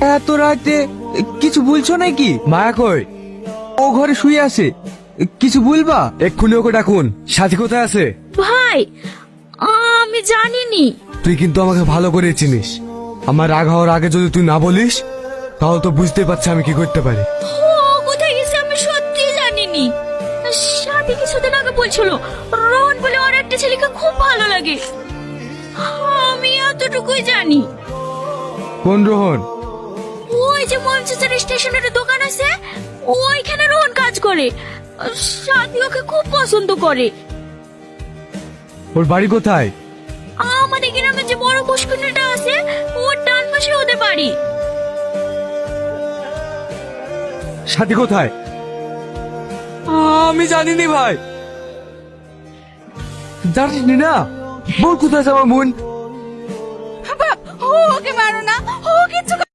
এত রাতে কিছু বলছো নাকি? মায়া কই? ও ঘরে শুয়ে আছে, কিছু বলবা? এক্ষুনি ওকে ডাকুন। সাথী কোথায় আছে? ভাই, আমি জানিনি। তুই কিন্তু আমাকে ভালো করে চিনিস। আমার রাগ হওয়ার আগে যদি তুই না বলিস তাহলে তো বুঝতে পারছি আমি কি করতে পারি। ও কোথায় গেছে আমি সত্যি জানিনি। সাথী কিছুদিন আগে বলছিল রোহন বলে ওর একটা ছেলেকে খুব ভালো লাগে। আমি এতটুকুই জানি। কোন রোহন? ওই যে মঞ্চের স্টেশনের দোকান আছে, ওইখানে রোহন কাজ করে। সাথী ওকে খুব পছন্দ করে। ওর বাড়ি কোথায়? আমাদের গ্রামে যে বড় পুষ্করিণীটা আছে, ওর ডান পাশে ওদের বাড়ি। সাথী কোথায়? আমি জানিনি ভাই। জানিস না? বল কোথায় আছে আমার মন।